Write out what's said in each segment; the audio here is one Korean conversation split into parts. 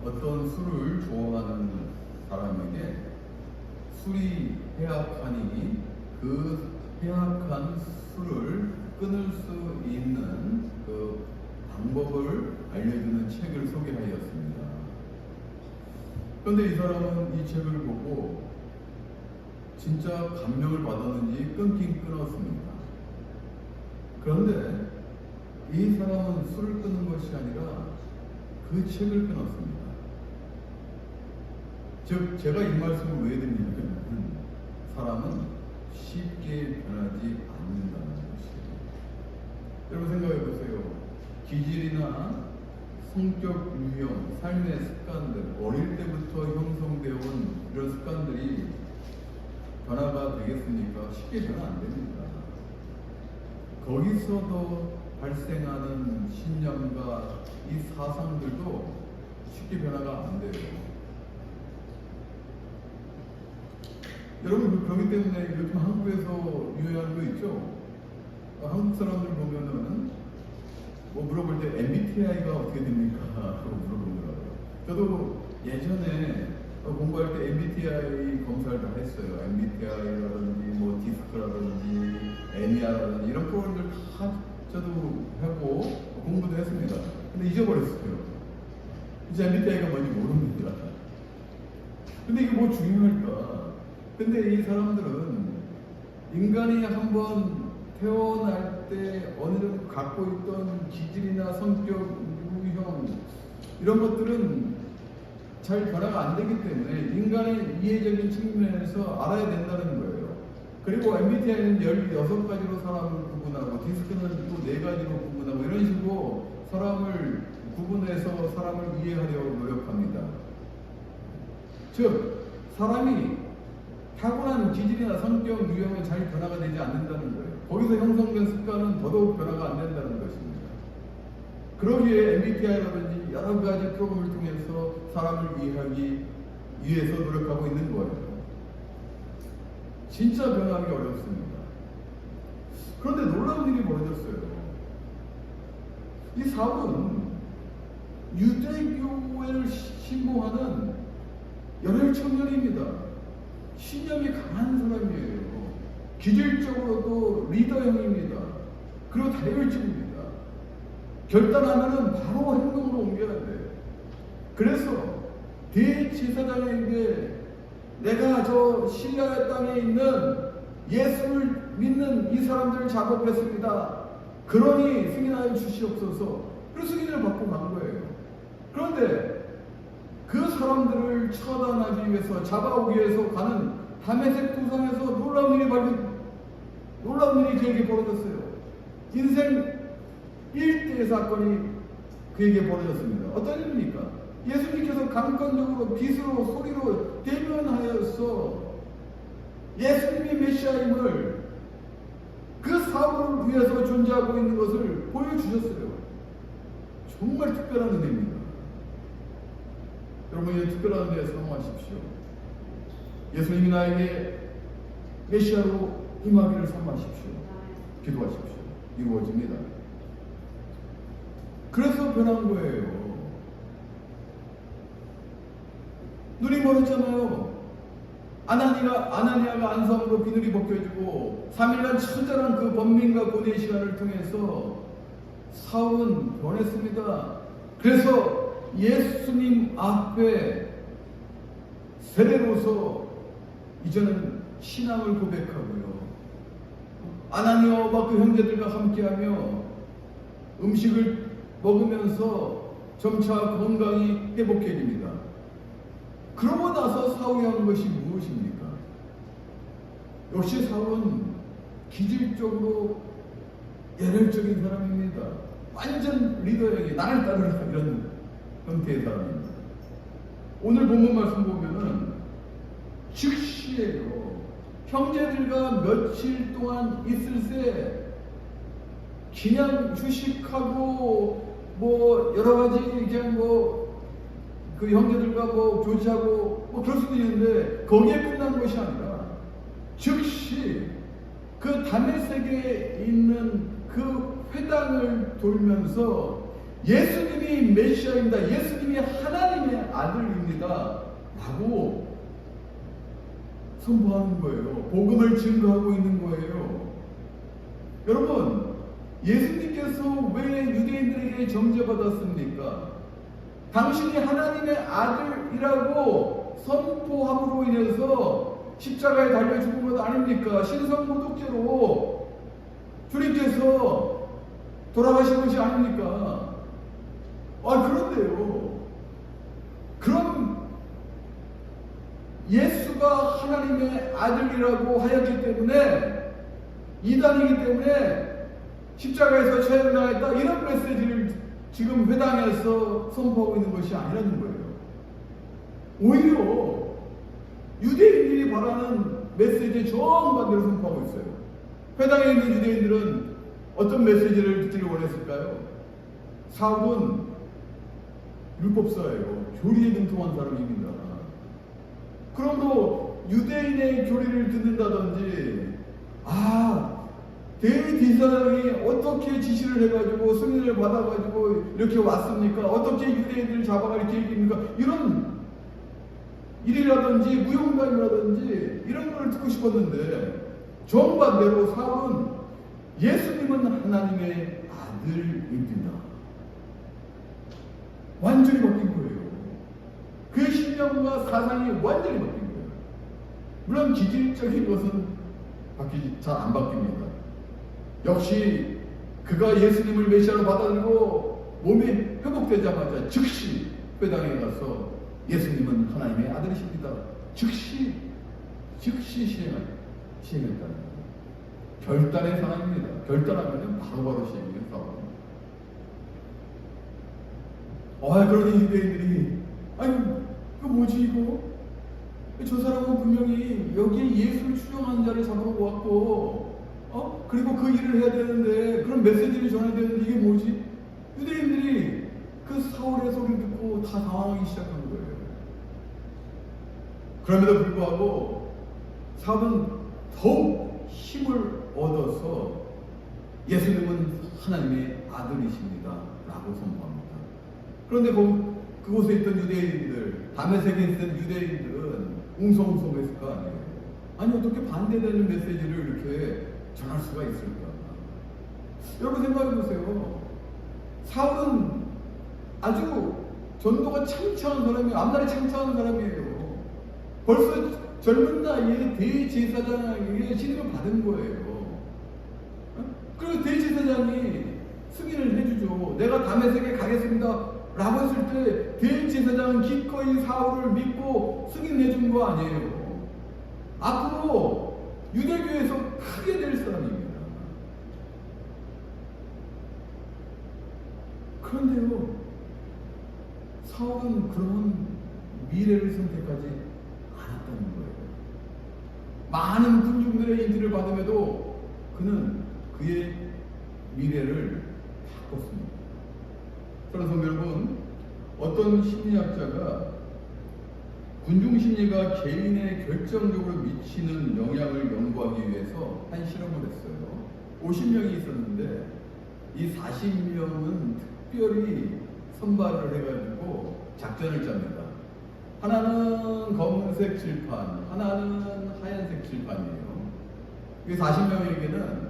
어떤 술을 좋아하는 사람에게 술이 해악하니 그 해악한 술을 끊을 수 있는 그 방법을 알려주는 책을 소개하였습니다. 그런데 이 사람은 이 책을 보고 진짜 감명을 받았는지 끊긴 끊었습니다. 그런데 이 사람은 술을 끊는 것이 아니라 그 책을 끊었습니다. 즉, 제가 이 말씀을 왜 드리냐면 사람은 쉽게 변하지 않는다는 것이에요. 여러분 생각해 보세요. 기질이나 성격 유형, 삶의 습관들, 어릴 때부터 형성되어 온 이런 습관들이 변화가 되겠습니까? 쉽게 변화 안 됩니다. 거기서도 발생하는 신념과 이 사상들도 쉽게 변화가 안 돼요. 여러분, 그렇기 때문에 요즘 한국에서 유행하는 거 있죠? 한국 사람들 보면은 뭐 물어볼 때 MBTI가 어떻게 됩니까? 라고 물어보더라고요. 저도 예전에 공부할 때 MBTI 검사를 다 했어요. MBTI라든지 뭐 디스크라든지 애니아라든지 이런 프로그램들 다 저도 하고 공부도 했습니다. 근데 잊어버렸어요. 이제 MBTI가 뭔지 모릅니다. 근데 이게 뭐 중요할까? 근데 이 사람들은 인간이 한번 태어날 때 어느 정도 갖고 있던 기질이나 성격, 유형 이런 것들은 잘 변화가 안 되기 때문에 인간의 이해적인 측면에서 알아야 된다는 거예요. 그리고 MBTI는 16가지로 사람을 구분하고 디스크는 또 4가지로 구분하고 이런 식으로 사람을 구분해서 사람을 이해하려고 노력합니다. 즉, 사람이 타고난 기질이나 성격, 유형은 잘 변화가 되지 않는다는 거예요. 거기서 형성된 습관은 더더욱 변화가 안 된다는 것입니다. 그러기에 MBTI라든지 여러 가지 프로그램을 통해서 사람을 이해하기 위해서 노력하고 있는 거예요. 진짜 변화하기 어렵습니다. 그런데 놀라운 일이 벌어졌어요. 이 사람은 유대교를 신봉하는 열혈 청년입니다. 신념이 강한 사람이에요. 기질적으로도 리더형입니다. 그리고 다혈질입니다. 결단하면은 바로 행동으로 옮겨야 돼. 그래서 대제사장에게 내가 저 신라 땅에 있는 예수를 믿는 이 사람들을 작업했습니다. 그러니 승인하여 주시옵소서. 그 승인을 받고 간 거예요. 그런데 그 사람들을 처단하기 위해서 잡아오기 위해서 가는 다메섹 도상에서 놀라운 일이 그에게 벌어졌어요. 인생 1대의 사건이 그에게 벌어졌습니다. 어떤 일입니까? 예수님께서 강권적으로 빛으로 소리로 대면하여서 예수님이 메시아임을 그 사고를 위해서 존재하고 있는 것을 보여주셨어요. 정말 특별한 은혜입니다. 여러분, 이 특별한 은혜에 사모하십시오. 예수님이 나에게 메시아로 임하기를 사모하십시오. 기도하십시오. 이루어집니다. 그래서 변한 거예요. 눈이 멀었잖아요. 아나니아가 안성으로 비늘이 벗겨지고 3일간 처절한 그 번민과 고뇌의 시간을 통해서 사울은 변했습니다. 그래서 예수님 앞에 세례로서 이제는 신앙을 고백하고요. 아나니아와 그 형제들과 함께하며 음식을 먹으면서 점차 건강이 회복해집니다. 그러고 나서 사울이 하는 것이 무엇입니까? 역시 사울은 기질적으로 예열적인 사람입니다. 완전 리더에게 나를 따르라 이런 형태의 사람입니다. 오늘 본문 말씀 보면은 즉시예요. 형제들과 며칠 동안 있을 때 그냥 휴식하고 뭐 여러 가지 그냥 뭐 그 형제들과 뭐 교제하고 뭐 그럴 수도 있는데 거기에 끝난 것이 아니라 즉시 그 다메섹에 있는 그 회당을 돌면서 예수님이 메시아입니다. 예수님이 하나님의 아들입니다. 라고 선포하는 거예요. 복음을 증거하고 있는 거예요. 여러분, 예수님께서 왜 유대인들에게 정죄받았습니까? 당신이 하나님의 아들이라고 선포함으로 인해서 십자가에 달려 죽은 것 아닙니까? 신성모독죄로 주님께서 돌아가신 것이 아닙니까? 그런데요. 그럼 예수가 하나님의 아들이라고 하였기 때문에, 이단이기 때문에 십자가에서 죄를 당했다, 이런 메시지를 지금 회당에서 선포하고 있는 것이 아니라는 거예요. 오히려 유대인들이 바라는 메시지의 정반대로 선포하고 있어요. 회당에 있는 유대인들은 어떤 메시지를 듣기를 원했을까요? 사울은 율법사예요. 교리에 등통한 사람입니다. 그러므로 유대인의 교리를 듣는다든지, 대제사장이 어떻게 지시를 해가지고 승인을 받아가지고 이렇게 왔습니까? 어떻게 유대인들을 잡아가 이렇게 얘기합니까? 이런 일이라든지 무용담이라든지 이런 걸 듣고 싶었는데, 정반대로 사울은 예수님은 하나님의 아들입니다. 완전히 바뀐 거예요. 그의 신념과 사상이 완전히 바뀐 거예요. 물론 기질적인 것은 잘 안 바뀝니다. 역시 그가 예수님을 메시아로 받아들이고 몸이 회복되자마자 즉시 회당에 가서 예수님은 하나님의 아들이십니다. 즉시 시행했다는 거예요. 결단의 사람입니다. 결단하면 바로바로 시행해요. 그러니 유대인들이, 이거 뭐지 이거? 저 사람은 분명히 여기에 예수를 추종하는 자를 잡으러 왔고, 그리고 그 일을 해야 되는데, 그런 메시지를 전해야 되는데, 이게 뭐지? 유대인들이 그 사울의 소리를 듣고 다 당황하기 시작한 거예요. 그럼에도 불구하고 사울은 더욱 힘을 얻어서 예수님은 하나님의 아들이십니다 라고 선포합니다. 그런데 그곳에 있던 유대인들, 다메섹에 있던 유대인들은 웅성웅성했을 거 아니에요. 어떻게 반대되는 메시지를 이렇게 전할 수가 있을까? 여러분 생각해 보세요. 사울은 아주 전도가 창창한 사람이에요. 앞날이 창창한 사람이에요. 벌써 젊은 나이에 대제사장에게 신임을 받은 거예요. 그리고 대제사장이 승인을 해주죠. 내가 다메섹에 가겠습니다 라고 했을 때 대제사장은 기꺼이 사울을 믿고 승인해 준 거 아니에요. 앞으로 유대교에서 크게 될 사람입니다. 그런데요, 사울은 그런 미래를 선택하지 않았다는 거예요. 많은 군중들의 인지를 받음에도 그는 그의 미래를 바꿨습니다. 그래서 여러분, 어떤 심리학자가 군중 심리가 개인에 결정적으로 미치는 영향을 연구하기 위해서 한 실험을 했어요. 50명이 있었는데 이 40명은 특별히 선발을 해가지고 작전을 짭니다. 하나는 검은색 칠판, 하나는 하얀색 칠판이에요. 이 40명에게는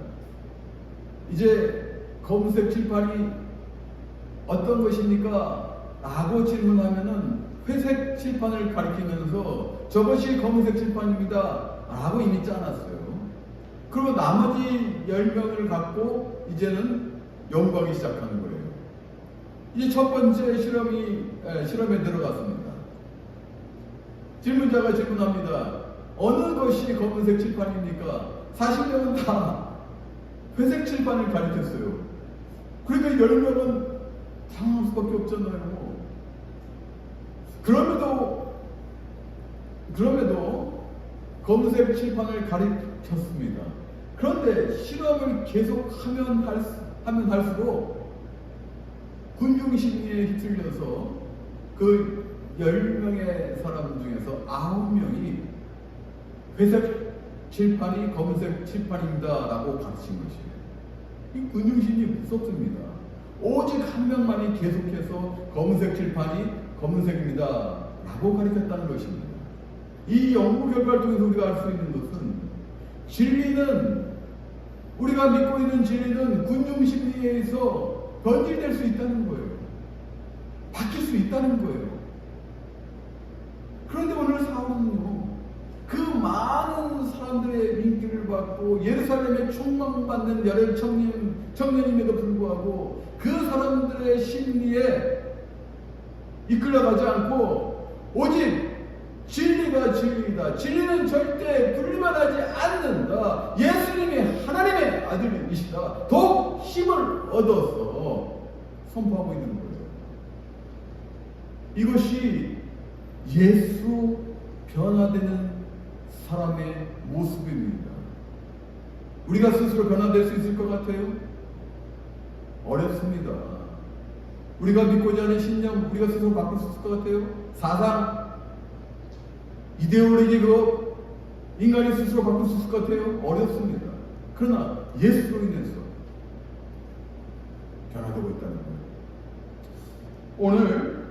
이제 검은색 칠판이 어떤 것입니까? 라고 질문하면은 회색 칠판을 가리키면서 저것이 검은색 칠판입니다 라고 이미 짜놨어요. 그리고 나머지 10명을 갖고 이제는 연구하기 시작하는 거예요. 이제 첫 번째 실험에 들어갔습니다. 질문자가 질문합니다. 어느 것이 검은색 칠판입니까? 40명은 다 회색 칠판을 가리켰어요. 그러니까 10명은 당황할 수밖에 없잖아요. 그럼에도 검은색 칠판을 가리켰습니다. 그런데 실험을 계속하면 할수록 군중 심리에 휩쓸려서 그 10명의 사람 중에서 9명이 회색 칠판이 검은색 칠판입니다 라고 가르친 것이에요. 이 군중 심리 무섭습니다. 오직 한 명만이 계속해서 검은색 칠판이 검은색입니다 라고 가르쳤다는 것입니다. 이 연구 결과를 통해서 우리가 알 수 있는 것은 진리는, 우리가 믿고 있는 진리는 군중 심리에 의해서 변질될 수 있다는 거예요. 바뀔 수 있다는 거예요. 그런데 오늘 사울은요, 그 많은 사람들의 인기를 받고 예루살렘에 총망받는 열혈 청년임에도 불구하고 그 사람들의 심리에 이끌려가지 않고 오직 진리가 진리이다, 진리는 절대 분리만하지 않는다, 예수님이 하나님의 아들이시다, 더욱 힘을 얻어서 선포하고 있는 거예요. 이것이 예수 변화되는 사람의 모습입니다. 우리가 스스로 변화될 수 있을 것 같아요? 어렵습니다. 우리가 믿고자 하는 신념, 우리가 스스로 바꿀 수 있을 것 같아요? 사상, 이데올로기로 인간이 스스로 바꿀 수 있을 것 같아요? 어렵습니다. 그러나 예수로 인해서 변화되고 있다는 거예요. 오늘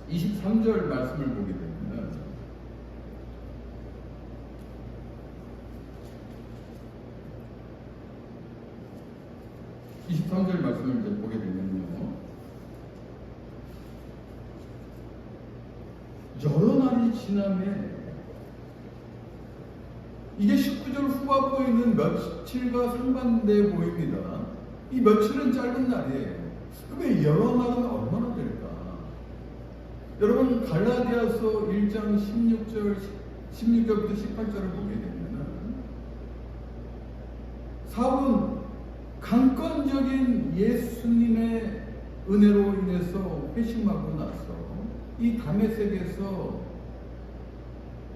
23절 말씀을 보게 되면 23절 말씀을 이제 보게 되면요, 여러 날이 지나면 이게 19절 후반부에 있는 며칠과 상반돼 보입니다. 이 며칠은 짧은 날이에요. 그러면 여러 날은 얼마나 될까? 여러분 갈라디아서 1장 16절부터 18절을 보게 되면 사울은 강권적인 예수님의 은혜로 인해서 회심하고 나서 이 다메섹에서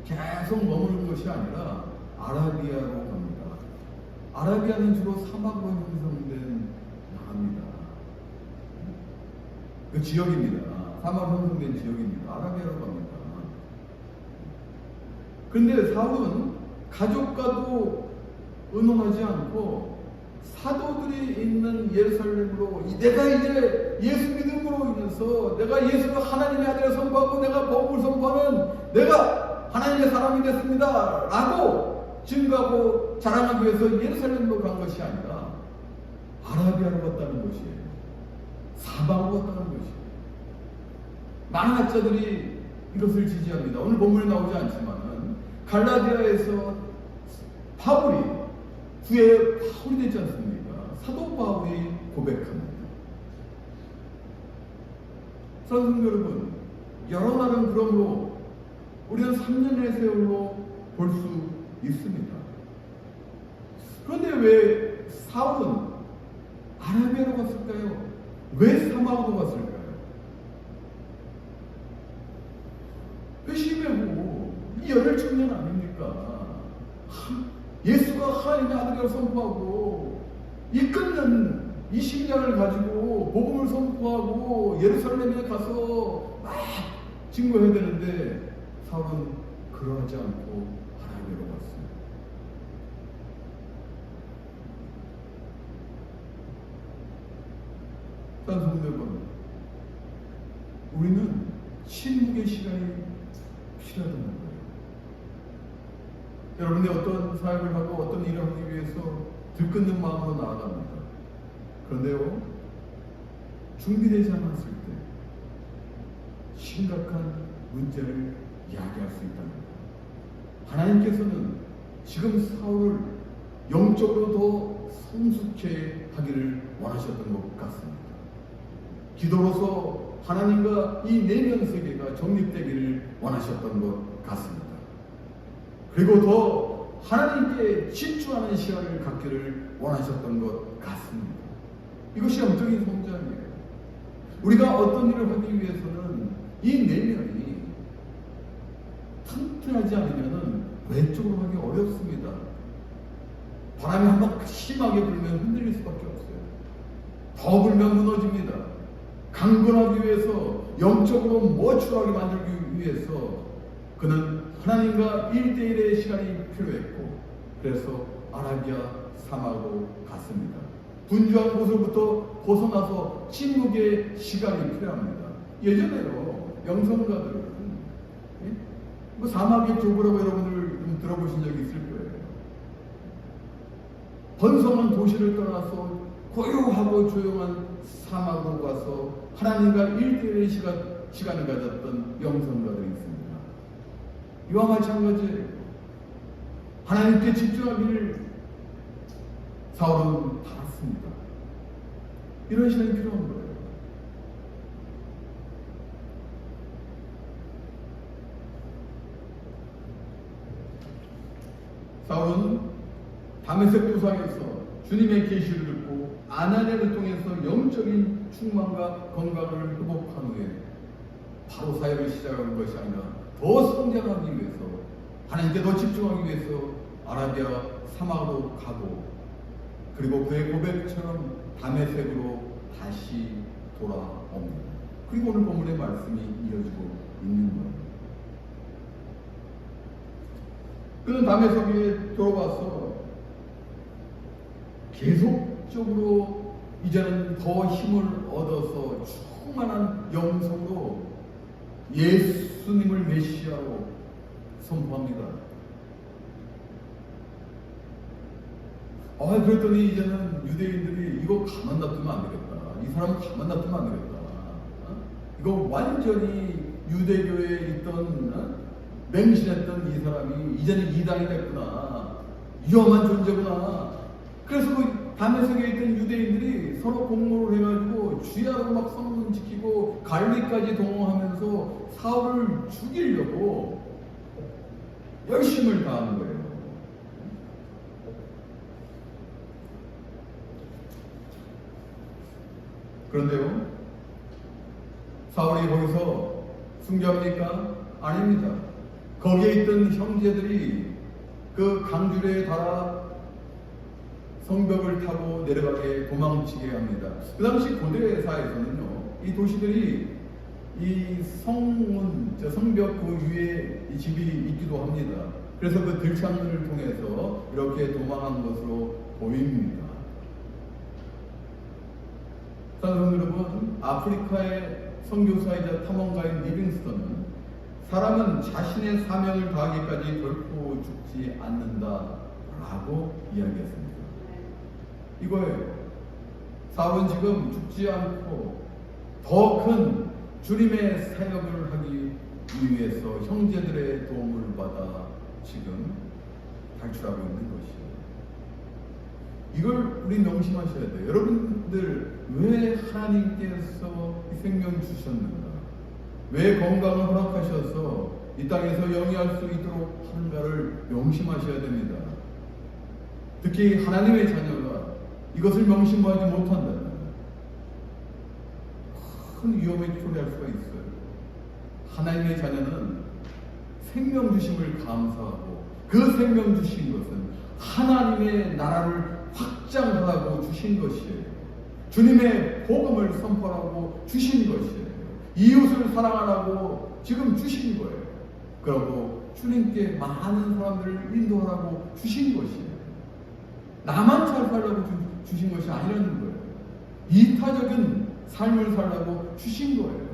계속 머무는 것이 아니라 아라비아로 갑니다. 아라비아는 주로 사막으로 형성된 나라입니다. 그 지역입니다. 사막으로 형성된 지역입니다. 아라비아로 갑니다. 그런데 사울은 가족과도 의논하지 않고 사도들이 있는 예루살렘으로 내가 이제 예수 믿음으로 인해서 내가 예수가 하나님의 아들을 선포하고 내가 복음을 선포하는 내가 하나님의 사람이 됐습니다 라고 증거하고 자랑하기 위해서 예루살렘으로 간 것이 아니라 아라비아로 갔다는 것이에요. 사방으로 갔다는 것이에요. 많은 학자들이 이것을 지지합니다. 오늘 본문에 나오지 않지만 갈라디아에서 바울이 후에 바울이 되지 않습니까? 사도 바울이 고백합니다. 사랑하는 여러분, 여러 날은 그러므로 우리는 3년의 세월로 볼 수 있습니다. 그런데 왜 사울은 아라비아로 갔을까요? 왜 사막으로 갔을까요? 회심하고 이 열혈 청년 아닙니까? 예수가 하나님의 아들이라고 선포하고 이끄는 이 심장을 가지고 복음을 선포하고 예루살렘에 가서 막 증거해야 되는데 사울은 그러지 않고 아라비아로 갔습니다. 사랑하는 여러분, 우리는 침묵의 시간이 필요하다는 거예요. 여러분이 어떤 사역을 하고 어떤 일을 하기 위해서 들끓는 마음으로 나아갑니다. 그런데요, 준비되지 않았을 때 심각한 문제를 야기할 수 있다는 거예요. 하나님께서는 지금 사울을 영적으로 더 성숙해 하기를 원하셨던 것 같습니다. 기도로서 하나님과 이 내면 세계가 정립되기를 원하셨던 것 같습니다. 그리고 더 하나님께 집중하는 시간을 갖기를 원하셨던 것 같습니다. 이것이 영적인 성장이에요. 우리가 어떤 일을 하기 위해서는 이 내면이 튼튼하지 않으면 외적으로 하기 어렵습니다. 바람이 한번 심하게 불면 흔들릴 수밖에 없어요. 더 불면 무너집니다. 강건하기 위해서, 영적으로 모출하게 만들기 위해서 그는 하나님과 1대1의 시간이 필요했고, 그래서 아라비아 사막으로 갔습니다. 분주한 곳으로부터 벗어나서 침묵의 시간이 필요합니다. 예전에요, 영성가들은 뭐 사막의 조부라고 여러분들 좀 들어보신 적이 있을 거예요. 번성한 도시를 떠나서 고요하고 조용한 사막으로 가서 하나님과 일대일의 시간을 가졌던 영성가들이 있습니다. 이와 마찬가지예요. 하나님께 집중하기를 사울은 바랐습니다. 이런 시간이 필요한 거예요. 사울은 다메섹 도상에서 주님의 계시를 듣고 아나니아를 통해서 영적인 충만과 건강을 회복한 후에 바로 사역을 시작한 것이 아니라 더 성장하기 위해서, 하나님께 더 집중하기 위해서 아라비아 사막으로 가고, 그리고 그의 고백처럼 다메섹으로 다시 돌아옵니다. 그리고 오늘 본문의 말씀이 이어지고 있는 거예요. 그는 다메섹에 돌아와서 계속적으로 이제는 더 힘을 얻어서 충만한 영성으로 예수님을 메시아로 선포합니다. 그랬더니 이제는 유대인들이 이거 가만 놔두면 안 되겠다. 이 사람 가만 놔두면 안 되겠다. 이거 완전히 유대교에 있던 맹신했던 이 사람이 이제는 이단이 됐구나. 위험한 존재구나. 그래서 그 다메섹에 있던 유대인들이 서로 공모를 해가지고 주야로 막 성문 지키고 갈리까지 동원하면서 사울을 죽이려고 열심을 다한 거예요. 그런데요, 사울이 거기서 순교합니까? 아닙니다. 거기에 있던 형제들이 그 강줄에 달아 성벽을 타고 내려가게 도망치게 합니다. 그 당시 고대사에서는요, 이 도시들이 이 성문, 성벽 그 위에 이 집이 있기도 합니다. 그래서 그 들창문을 통해서 이렇게 도망한 것으로 보입니다. 사랑하는 여러분, 아프리카의 선교사이자 탐험가인 리빙스턴은 사람은 자신의 사명을 다하기까지 결코 죽지 않는다라고 이야기했습니다. 이거예요. 사울은 지금 죽지 않고 더 큰 주님의 사역을 하기 위해서 형제들의 도움을 받아 지금 탈출하고 있는 것이에요. 이걸 우리 명심하셔야 돼요. 여러분들, 왜 하나님께서 이 생명 주셨는가? 왜 건강을 허락하셔서 이 땅에서 영위할 수 있도록 하는가를 명심하셔야 됩니다. 특히 하나님의 자녀가 이것을 명심하지 못한다면 큰 위험에 초래할 수가 있어요. 하나님의 자녀는 생명 주심을 감사하고 그 생명 주신 것은 하나님의 나라를 확장하라고 주신 것이에요. 주님의 복음을 선포하고 주신 것이에요. 이웃을 사랑하라고 지금 주신 거예요. 그리고 주님께 많은 사람들을 인도하라고 주신 것이에요. 나만 잘 살라고 주신 것이 아니라는 거예요. 이타적인 삶을 살라고 주신 거예요.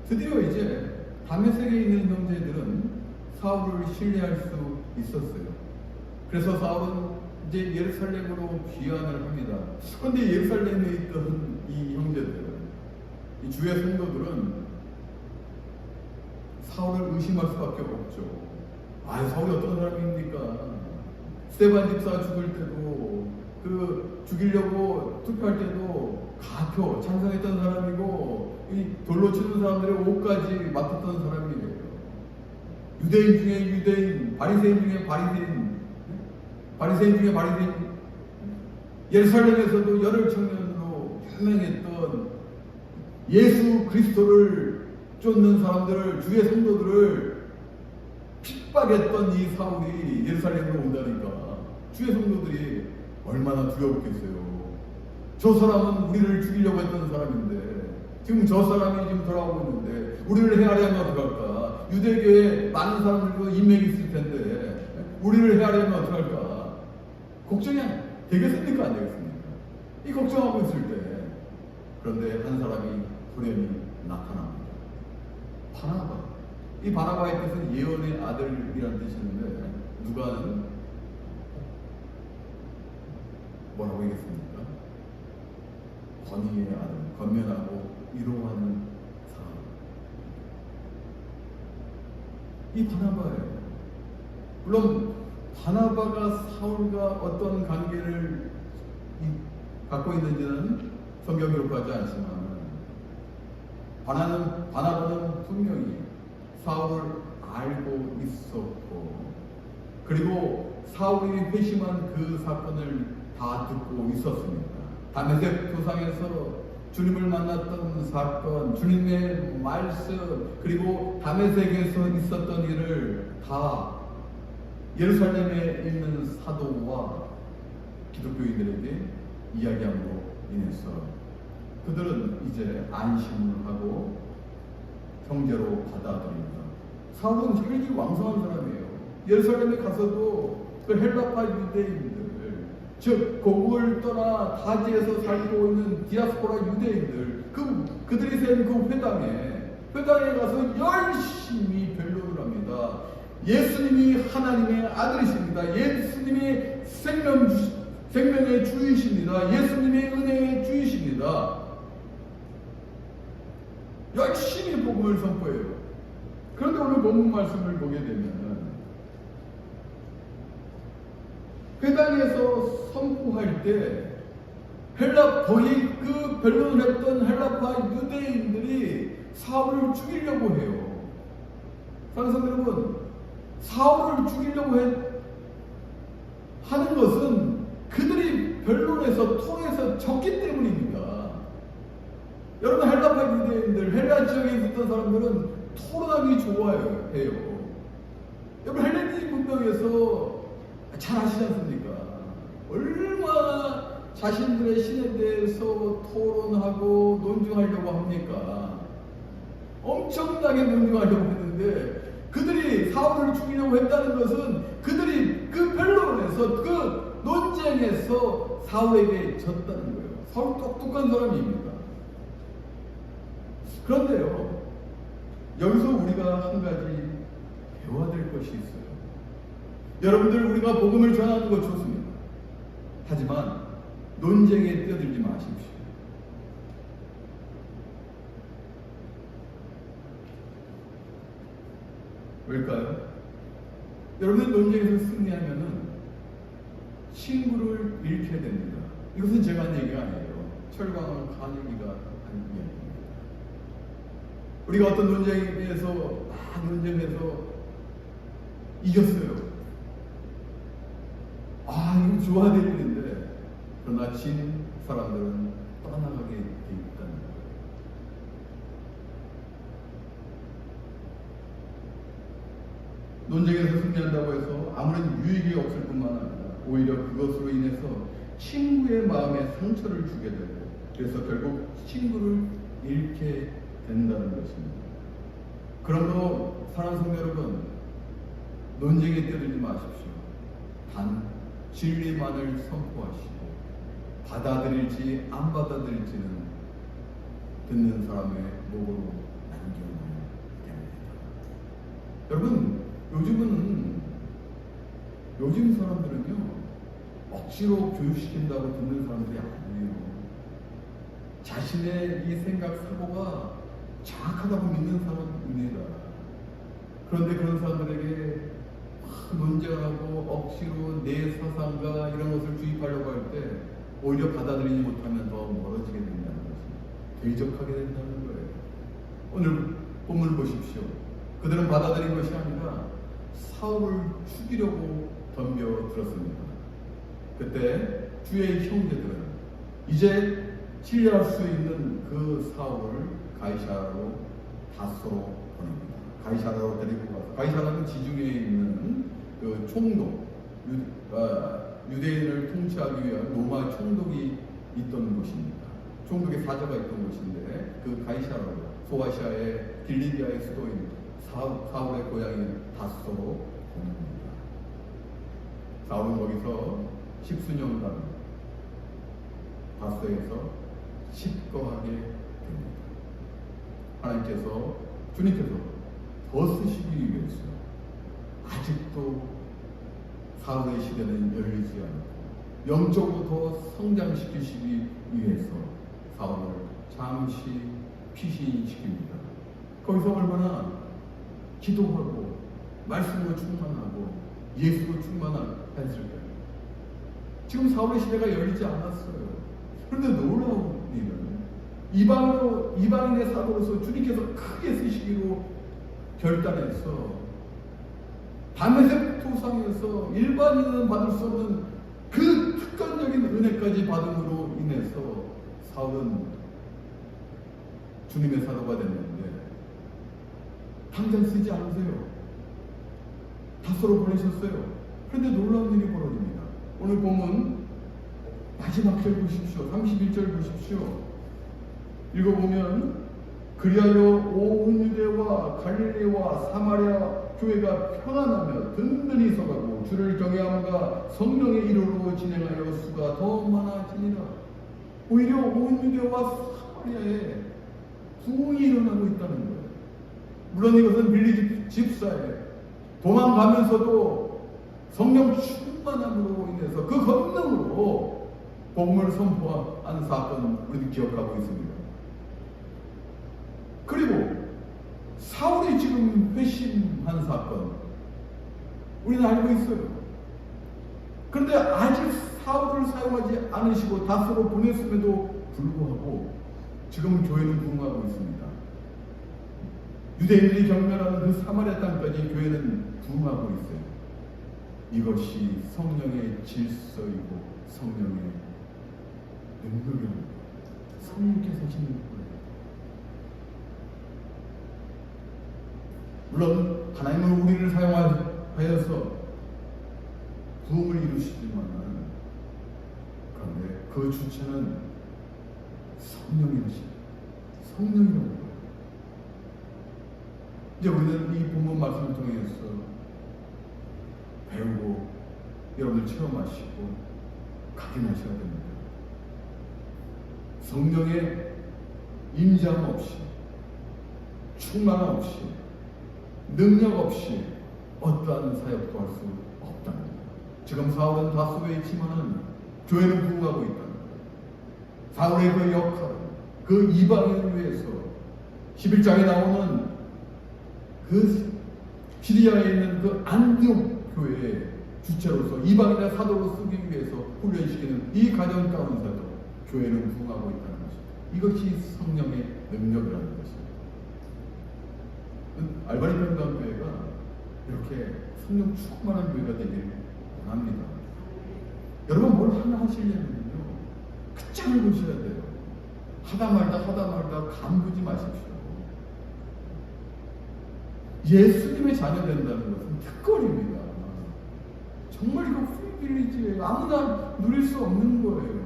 드디어 이제 다메섹에 있는 형제들은 사울을 신뢰할 수 있었어요. 그래서 사울은 이제 예루살렘으로 귀환을 합니다. 그런데 예루살렘에 있던 이 형제들, 이 주의 성도들은 사울을 의심할 수밖에 없죠. 사울이 어떤 사람입니까? 스데반 집사 죽을 때도 그 죽이려고 투표할 때도 가표 찬성했던 사람이고, 이 돌로 치는 사람들의 옷까지 맡았던 사람이에요. 유대인 중에 유대인, 바리새인 중에 바리새인, 바리새인 중에 바리새인. 예루살렘에서도 열혈 청년으로 유명했던 예수 그리스도를 쫓는 사람들을, 주의 성도들을 핍박했던 이 사울이 예루살렘으로 온다니까 주의 성도들이 얼마나 두려웠겠어요. 저 사람은 우리를 죽이려고 했던 사람인데 지금 저 사람이 지금 돌아오고 있는데 우리를 헤아려면 어떡할까? 유대교에 많은 사람들도 인맥이 있을 텐데 우리를 헤아려면 어떡할까? 걱정이 되겠습니까? 안 되겠습니까? 이 걱정하고 있을 때 그런데 한 사람이 돌연히 나타납니다. 바나바. 이 바나바의 뜻은 예언의 아들이라는 뜻이는데 누가는 뭐라고 얘기했습니까? 권위의 아들, 건면하고 위로하는 사람. 이 바나바예요. 물론 바나바가 사울과 어떤 관계를 갖고 있는지는 성경이 기록하지 않지만 바나바는 분명히 사울을 알고 있었고 그리고 사울이 회심한 그 사건을 다 듣고 있었습니다. 다메섹 도상에서 주님을 만났던 사건, 주님의 말씀, 그리고 다메섹에서 있었던 일을 다 예루살렘에 있는 사도와 기독교인들에게 이야기함으로 인해서 그들은 이제 안심을 하고 형제로 받아들입니다. 사울은 혈기 왕성한 사람이에요. 예루살렘에 가서도 그 헬라파 유대인들, 즉 고국을 떠나 타지에서 살고 있는 디아스포라 유대인들, 그들이 센 그 회당에 가서 열심히 변론을 합니다. 예수님이 하나님의 아들이십니다. 예수님이 생명의 주이십니다. 예수님이 은혜의 주이십니다. 열심히 복음을 선포해요. 그런데 오늘 본문 말씀을 보게 되면 회당에서 선포할 때 거기 그 변론을 했던 헬라파 유대인들이 사울을 죽이려고 해요. 사랑하는 여러분, 사울을 죽이려고 하는 것은 그들이 변론에서 통해서 졌기 때문입니다. 여러분, 헬라파 유대인들, 헬라 지역에 있었던 사람들은 토론하기 좋아해요. 여러분, 헬레니즘 문명에서 잘 아시지 않습니까? 얼마나 자신들의 신에 대해서 토론하고 논증하려고 합니까? 엄청나게 논증하려고 했는데 그들이 사울을 죽이려고 했다는 것은 그들이 그 변론에서 그 논쟁에서 사울에게 졌다는 거예요. 사울 똑똑한 사람입니다. 그런데요, 여기서 우리가 한 가지 배워야 될 것이 있어요. 여러분들, 우리가 복음을 전하는 것 좋습니다. 하지만 논쟁에 뛰어들지 마십시오. 왜일까요? 여러분들 논쟁에서 승리하면은 친구를 잃게 됩니다. 이것은 제가 한 얘기가 아니에요. 철광 카네기가 한 이야기입니다. 우리가 어떤 논쟁에서 이겼어요. 이거 좋아야 될 일인데, 그러나 진 사람들은 떠나가게 돼 있다는 거예요. 논쟁에서 승리한다고 해서 아무런 유익이 없을 뿐만 아니라 오히려 그것으로 인해서 친구의 마음에 상처를 주게 되고, 그래서 결국 친구를 잃게 된다는 것입니다. 그러므로 사랑하는 성도 여러분, 논쟁에 뛰어들지 마십시오. 단 진리만을 선포하시고 받아들일지 안 받아들일지는 듣는 사람의 목으로 남겨놓아야 됩니다. 여러분, 요즘 사람들은요, 억지로 교육시킨다고 듣는 사람들이 아니에요. 자신의 이 생각 사고가 정확하다고 믿는 사람입니다. 그런데 그런 사람들에게 논쟁하고 억지로 내 사상과 이런 것을 주입하려고 할 때 오히려 받아들이지 못하면 더 멀어지게 된다는 것입니다. 대적하게 된다는 거예요. 오늘 본문을 보십시오. 그들은 받아들인 것이 아니라 사울을 죽이려고 덤벼들었습니다. 그때 주의 형제들은 이제 치료할 수 있는 그 사울을 가이사라로 다소로 보냅니다. 가이사라로 데리고 가서, 가이사라는 지중해에 있는 그 총독, 유대인을 통치하기 위한 로마 총독이 있던 곳입니다. 총독의 사자가 있던 곳인데 그 가이사로 소아시아의 길리디아의 수도인 사울의 고향인 다소로 보냅니다. 사울은 거기서 10수년간 다소에서 십거하게 됩니다. 하나님께서 주님께서 더 쓰시기 위해서 아직도 사울의 시대는 열리지 않고 영적으로 더 성장시키시기 위해서 사울을 잠시 피신시킵니다. 거기서 얼마나 기도하고 말씀으로 충만하고 예수로 충만했을까요? 지금 사울의 시대가 열리지 않았어요. 그런데 놀라운 일은 이방인의 사도로서 주님께서 크게 쓰시기로 결단해서 다메섹 토상에서 일반인은 받을 수 없는 그 특권적인 은혜까지 받음으로 인해서 사울은 주님의 사도가 됐는데 당장 쓰지 않으세요. 다소로 보내셨어요. 그런데 놀라운 일이 벌어집니다. 오늘 본문 마지막 절 보십시오. 31절 보십시오. 읽어보면 그리하여 온 유대와 갈릴리와 사마리아 교회가 평안하며 든든히 서가고 주를 경외함과 성령의 이루로 진행하여 수가 더 많아지니라. 오히려 온 유대와 사마리아에 부흥이 일어나고 있다는 거예요. 물론 이것은 빌리 집사에 도망가면서도 성령 충만함으로 인해서 그 권능으로 복음을 선포한 사건 우리도 기억하고 있습니다. 그리고 사울이 지금 회심한 사건 우리는 알고 있어요. 그런데 아직 사울을 사용하지 않으시고 다소로 보냈음에도 불구하고 지금 교회는 부흥하고 있습니다. 유대인들이 경멸하는 그 사마리아 땅까지 교회는 부흥하고 있어요. 이것이 성령의 질서이고 성령의 능력입니다. 성령께서 하시는 거예요. 물론 하나님은 우리를 사용하여서 부흥을 이루시지만 그런데 그 주체는 성령이 하십니다. 성령이라고 해요. 이제 우리는 이 본문 말씀을 통해서 배우고 여러분들 체험하시고 각인하셔야 됩니다. 성령의 임재함 없이 충만함 없이 능력 없이 어떠한 사역도 할 수 없다는 거예요. 지금 사울은 다소에 있지만은 교회는 부흥하고 있다는 거예요. 사울의 그 역할은 그 이방인을 위해서 11장에 나오는 그 시리아에 있는 그 안디옥 교회의 주체로서 이방인의 사도로 쓰기 위해서 훈련시키는 이 가정 가운데도 교회는 부흥하고 있다는 것입니다. 이것이 성령의 능력이라는 것입니다. 알바니 평강교회가 이렇게 성령 충만한 교회가 되기를 원합니다. 여러분 뭘 하나 하시려면요 끝장을 보셔야 돼요. 하다 말다 간부지 마십시오. 예수님의 자녀 된다는 것은 특권입니다. 정말 이거 프리빌리지예요. 아무나 누릴 수 없는 거예요.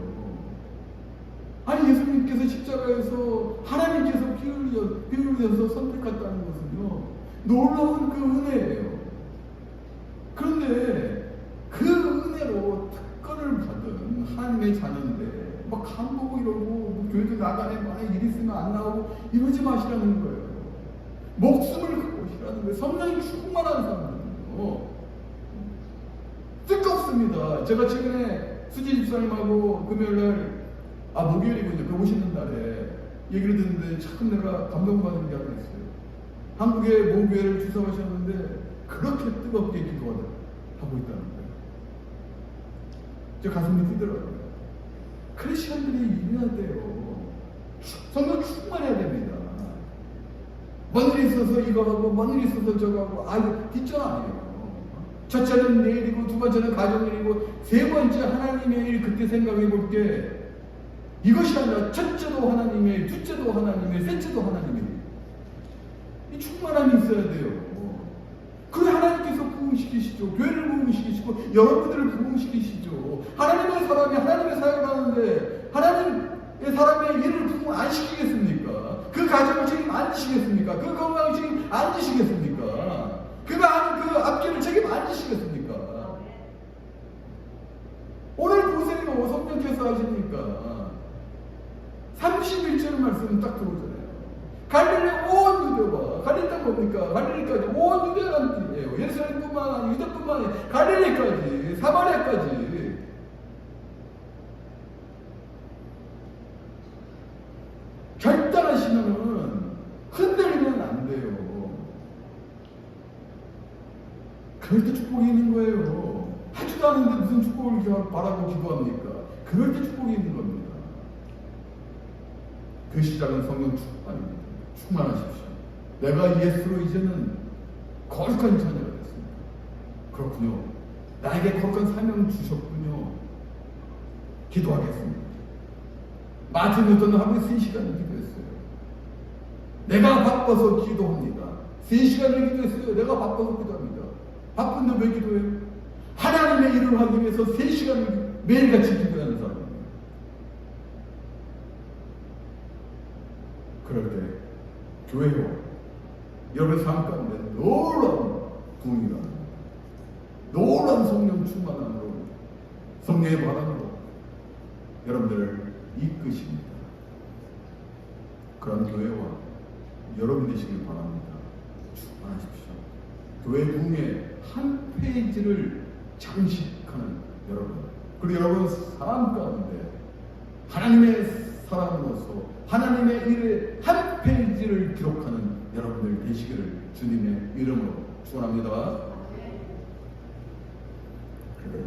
아니 예수님께서 십자가에서 하나님께서 피 흘려서 선택했다는 것은요 놀라운 그 은혜예요. 그런데 그 은혜로 특권을 받은 하나님의 자녀인데 막 간보고 이러고 교회도 나가네 막 일 있으면 안 나오고 이러지 마시라는 거예요. 목숨을 걸고 오시라는 거예요. 성령이 충만한 사람들은요 뜨겁습니다. 제가 최근에 수지 집사님하고 금요일날 목요일이군요. 그 오시는 날에 얘기를 듣는데 참 내가 감동받은 게 하나 있어요. 한국의 모교회를 주석하셨는데 그렇게 뜨겁게 기도하고 있다는 거예요. 제 가슴이 뛰더라고요. 크리스천들이 일해야 돼요. 성령 충만해야 됩니다. 뭔 일이 있어서 이거 하고 뭔 일이 있어서 저거 하고 뒷전 아니에요. 첫째는 내일이고 두 번째는 가정일이고 세 번째 하나님의 일 그때 생각해 볼 때 이것이 아니라 첫째도 하나님의, 둘째도 하나님의, 셋째도 하나님의 이 충만함이 있어야 돼요. 그래 하나님께서 부흥시키시죠. 교회를 부흥시키시고 여러분들을 부흥시키시죠. 하나님의 사람이 하나님의 사역을 하는데 하나님의 사람의 일을 부모 안 시키겠습니까? 그 가정을 책임 안 지시겠습니까? 그 건강을 책임 안 지시겠습니까? 그가 하는 그 앞길을 책임 안 지시겠습니까? 오늘 보세요. 성령께서 하시니까 31절 말씀 딱 들어오잖아요. 갈릴리 온 유대와 갈릴리 땅 뭡니까? 갈릴리까지 온 유대라는 뜻이에요. 예루살렘뿐만 아니라 유대뿐만 아니라 갈릴리까지 사마리아까지 결단하시면은 흔들리면 안 돼요. 그럴 때 축복이 있는 거예요. 하지도 않은데 무슨 축복을 바라고 기도합니까? 그럴 때 축복이 있는 겁니다. 그 시작은 성령 충만입니다. 충만하십시오. 내가 예수로 이제는 거룩한 자녀가 됐습니다. 그렇군요. 나에게 거룩한 사명을 주셨군요. 기도하겠습니다. 마틴 루터는 하루에 3시간을 기도했어요. 내가 바빠서 기도합니다. 3시간을 기도했어요. 내가 바빠서 기도합니다. 바쁜데 왜 기도해요? 하나님의 일을 하기 위해서 3시간을 매일같이 기도하는 사람입니다. 그럴 때 교회와 여러분의 삶 가운데 놀라운 부흥이 일어납니다. 놀라운 성령 충만함으로 성령의 바람으로 여러분들을 이끄십니다. 그런 교회와 여러분 되시길 바랍니다. 축복하십시오. 교회 부흥의 한 페이지를 장식하는 여러분, 그리고 여러분 삶 가운데 하나님의 사람으로서 하나님의 일의 한 페이지를 기록하는 여러분들 되시기를 주님의 이름으로 축원합니다. 그래.